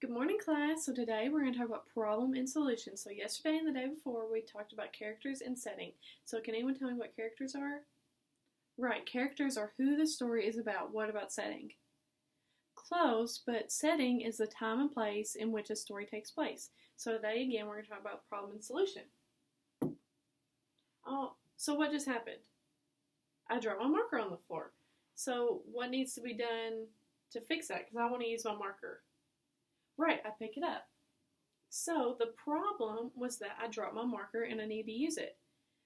Good morning, class. So today we're going to talk about problem and solution. So yesterday and the day before we talked about characters and setting. So can anyone tell me what characters are? Right, characters are who the story is about. What about setting? Close, but setting is the time and place in which a story takes place. So today again we're going to talk about problem and solution. Oh, so what just happened? I dropped my marker on the floor. So what needs to be done to fix that? Because I want to use my marker. Right, I pick it up. So the problem was that I dropped my marker and I need to use it.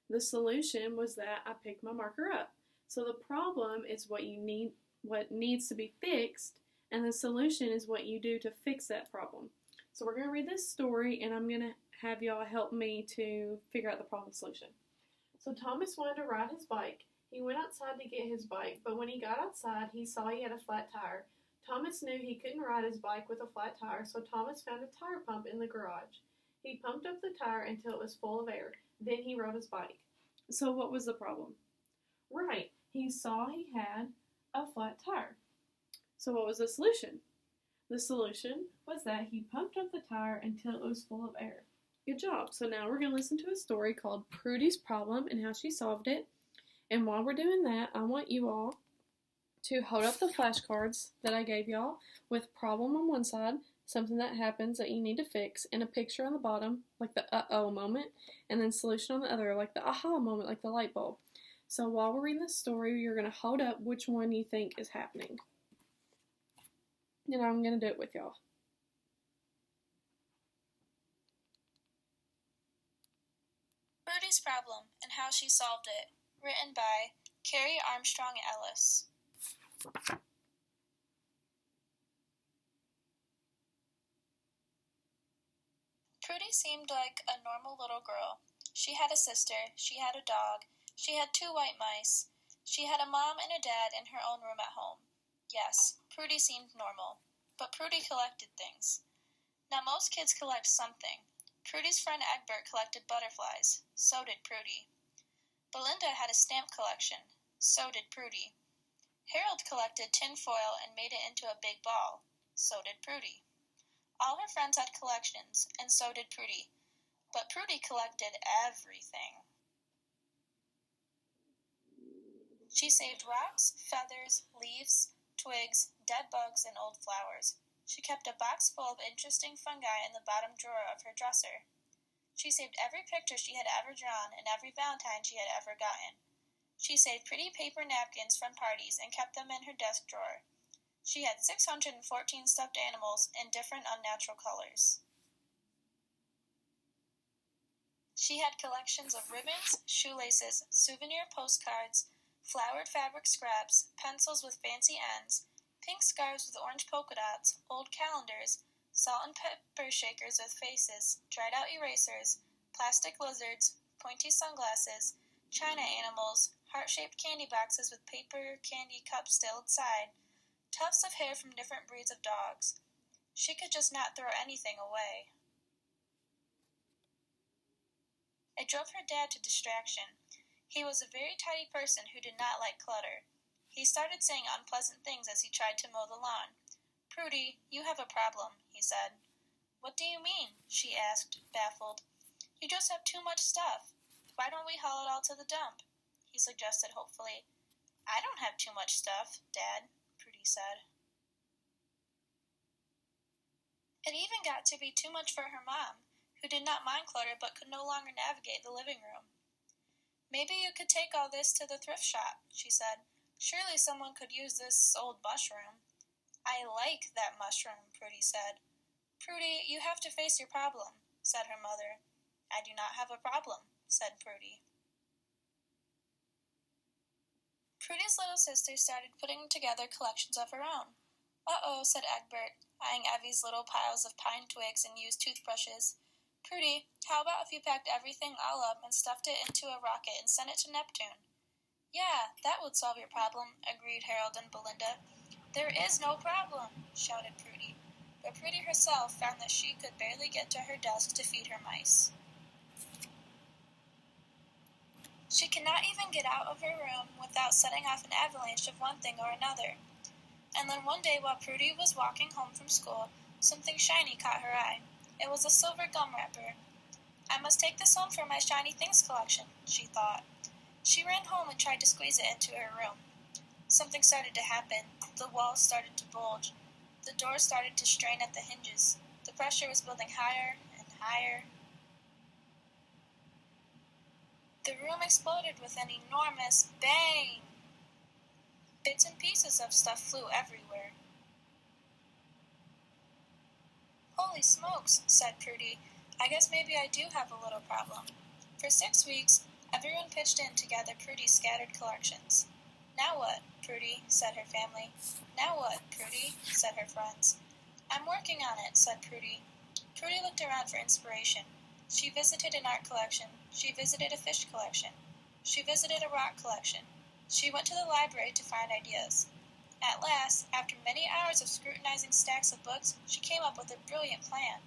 The solution was that I picked my marker up. So the problem is what needs to be fixed, and the solution is what you do to fix that problem. So we're going to read this story, and I'm going to have y'all help me to figure out the problem solution. So Thomas wanted to ride his bike. He went outside to get his bike, but when he got outside, he saw he had a flat tire. Thomas knew he couldn't ride his bike with a flat tire, so Thomas found a tire pump in the garage. He pumped up the tire until it was full of air. Then he rode his bike. So what was the problem? Right, he saw he had a flat tire. So what was the solution? The solution was that he pumped up the tire until it was full of air. Good job. So now we're going to listen to a story called Prudy's Problem and how she solved it. And while we're doing that, I want you all to hold up the flashcards that I gave y'all with problem on one side, something that happens that you need to fix, and a picture on the bottom, like the uh-oh moment, and then solution on the other, like the aha moment, like the light bulb. So while we're reading this story, you're going to hold up which one you think is happening. And I'm going to do it with y'all. Prudy's Problem and How She Solved It, written by Carrie Armstrong Ellis. Prudy seemed like a normal little girl. She had a sister, she had a dog, she had 2 white mice, she had a mom and a dad in her own room at home. Yes, Prudy seemed normal, but Prudy collected things. Now most kids collect something. Prudy's friend Egbert collected butterflies, so did Prudy. Belinda had a stamp collection, so did Prudy. Harold collected tin foil and made it into a big ball, so did Prudy. All her friends had collections, and so did Prudy, but Prudy collected everything. She saved rocks, feathers, leaves, twigs, dead bugs, and old flowers. She kept a box full of interesting fungi in the bottom drawer of her dresser. She saved every picture she had ever drawn and every Valentine she had ever gotten. She saved pretty paper napkins from parties and kept them in her desk drawer. She had 614 stuffed animals in different unnatural colors. She had collections of ribbons, shoelaces, souvenir postcards, flowered fabric scraps, pencils with fancy ends, pink scarves with orange polka dots, old calendars, salt and pepper shakers with faces, dried-out erasers, plastic lizards, pointy sunglasses, china animals, heart-shaped candy boxes with paper candy cups still inside, tufts of hair from different breeds of dogs. She could just not throw anything away. It drove her dad to distraction. He was a very tidy person who did not like clutter. He started saying unpleasant things as he tried to mow the lawn. "Prudy, you have a problem," he said. "What do you mean?" she asked, baffled. "You just have too much stuff. Why don't we haul it all to the dump?" he suggested hopefully. "I don't have too much stuff, Dad," Prudy said. It even got to be too much for her mom, who did not mind clutter but could no longer navigate the living room. "Maybe you could take all this to the thrift shop," she said. "Surely someone could use this old mushroom." "I like that mushroom," Prudy said. "Prudy, you have to face your problem," said her mother. "I do not have a problem," said Prudy. Prudy's little sister started putting together collections of her own. "Uh-oh," said Egbert, eyeing Evie's little piles of pine twigs and used toothbrushes. "Prudy, how about if you packed everything all up and stuffed it into a rocket and sent it to Neptune?" "Yeah, that would solve your problem," agreed Harold and Belinda. "There is no problem," shouted Prudy. But Prudy herself found that she could barely get to her desk to feed her mice. She could not even get out of her room without setting off an avalanche of one thing or another. And then one day while Prudy was walking home from school, Something shiny caught her eye. It was a silver gum wrapper. I must take this home for my shiny things collection, she thought. She ran home and tried to squeeze it into her room. Something started to happen. The walls started to bulge. The doors started to strain at the hinges. The pressure was building higher and higher. The room exploded with an enormous bang. Bits and pieces of stuff flew everywhere. Holy smokes, said Prudy. I guess maybe I do have a little problem. For 6 weeks, everyone pitched in to gather Prudy's scattered collections. Now what, Prudy, said her family. Now what, Prudy, said her friends. I'm working on it, said Prudy. Prudy looked around for inspiration. She visited an art collection. She visited a fish collection. She visited a rock collection. She went to the library to find ideas. At last, after many hours of scrutinizing stacks of books, she came up with a brilliant plan.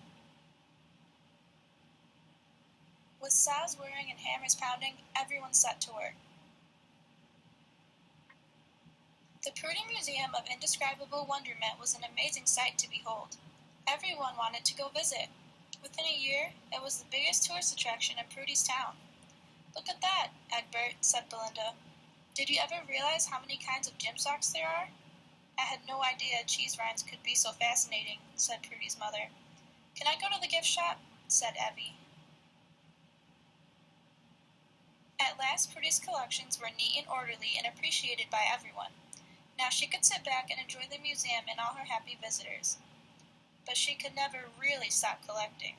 With saws whirring and hammers pounding, everyone set to work. The Prudy Museum of Indescribable Wonderment was an amazing sight to behold. Everyone wanted to go visit. Within a year, it was the biggest tourist attraction in Prudy's town. Look at that, Egbert, said Belinda. Did you ever realize how many kinds of gym socks there are? I had no idea cheese rinds could be so fascinating, said Prudy's mother. Can I go to the gift shop? Said Evie. At last, Prudy's collections were neat and orderly and appreciated by everyone. Now she could sit back and enjoy the museum and all her happy visitors. But she could never really stop collecting.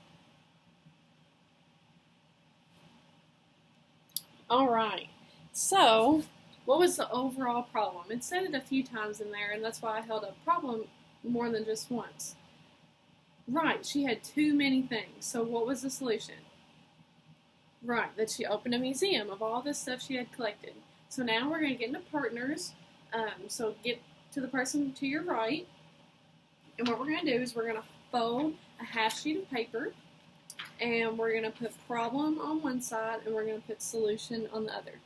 All right. So, what was the overall problem? It said it a few times in there, and that's why I held up problem more than just once. Right, she had too many things. So what was the solution? Right, that she opened a museum of all this stuff she had collected. So now we're going to get into partners. So get to the person to your right. And what we're going to do is we're going to fold a half sheet of paper. And we're going to put problem on one side and we're going to put solution on the other.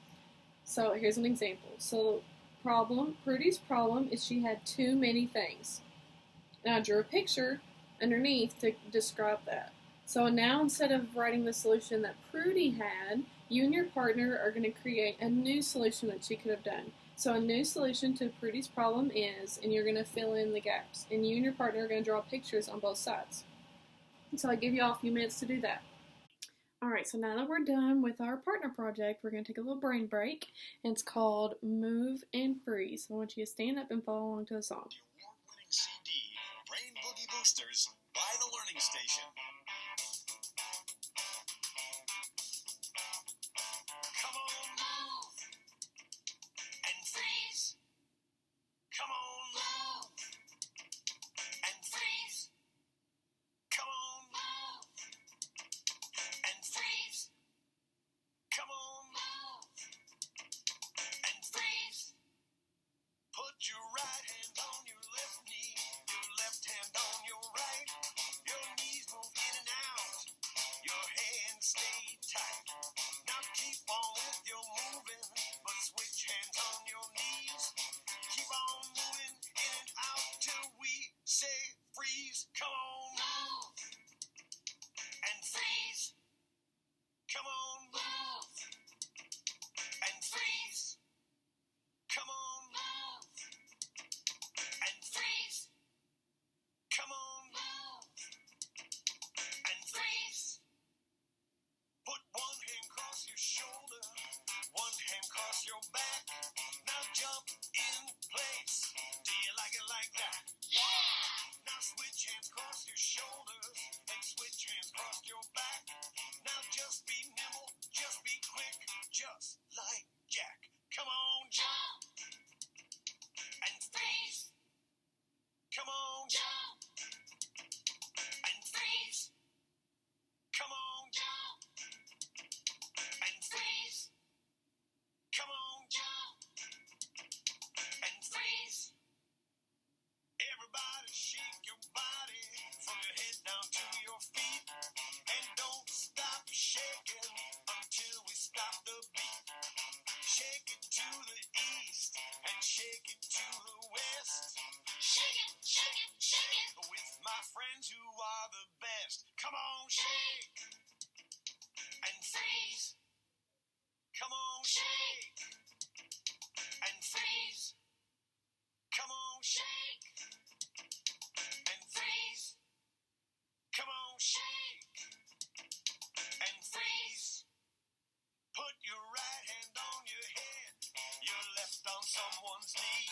So here's an example. So Prudy's problem is she had too many things. And I drew a picture underneath to describe that. So now instead of writing the solution that Prudy had, you and your partner are going to create a new solution that she could have done. So a new solution to Prudy's problem is, and you're going to fill in the gaps. And you and your partner are going to draw pictures on both sides. So I give you all a few minutes to do that. Alright, so now that we're done with our partner project, we're going to take a little brain break. And it's called Move and Freeze. I want you to stand up and follow along to the song. The award-winning CD, Brain Boogie Boosters, by The Learning Station. Come on, move and freeze. Come on, move and freeze. Come on, move and freeze. Come on, move and freeze. Put your right hand on your left knee, your left hand on your right. Your knees move in and out, your hands stay tight. Now keep on with your moving, but switch hands on your knees. Keep on moving in and out till we say freeze. Come on, move and freeze. Come on, move and freeze. Come on, move and freeze. Come on, move and freeze. Put one hand across your shoulder, one hand across your back. Now jump in place. Do you like it like that? Yeah! Now switch hands across your shoulders and switch hands across your back. Now just be nimble, just be quick, just like Jack. Come on, jump and freeze. Come on, jump and freeze. Come on, jump and freeze. Come on, jump and freeze. Everybody shake your body from your head down to are the best. Come on, shake and freeze. Come on, shake and freeze. Come on, shake and freeze. Come on, shake and freeze. Put your right hand on your head, your left on someone's knee.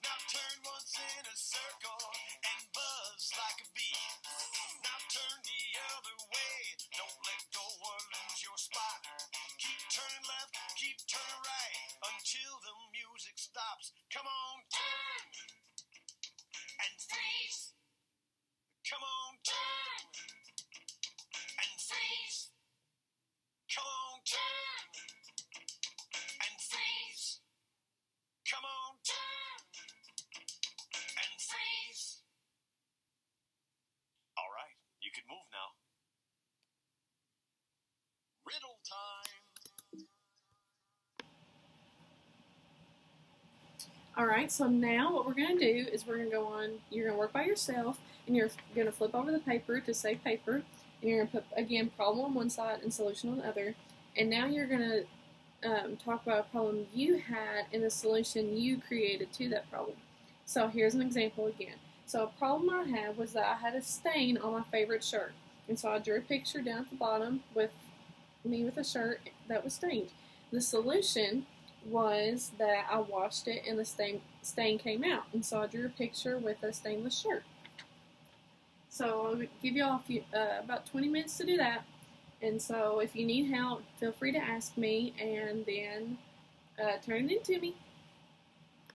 Now turn once in a circle and buzz like a bee. Now turn the other way, don't let go or lose your spot. Keep turning left, keep turning right, until the music stops. Come on, turn and freeze. Come on, turn and freeze. Come on, turn and freeze. Come on, turn and freeze. All right, you can move now. Riddle time. Alright, so now what we're going to do is we're going to go on, you're going to work by yourself, and you're going to flip over the paper to save paper, and you're going to put, again, problem on one side and solution on the other, and now you're going to talk about a problem you had and the solution you created to that problem. So here's an example again. So a problem I had was that I had a stain on my favorite shirt, and so I drew a picture down at the bottom with me with a shirt that was stained. The solution was that I washed it and the stain came out, and so I drew a picture with a stainless shirt. So I'll give you all about 20 minutes to do that, and so if you need help, feel free to ask me and then turn it into me.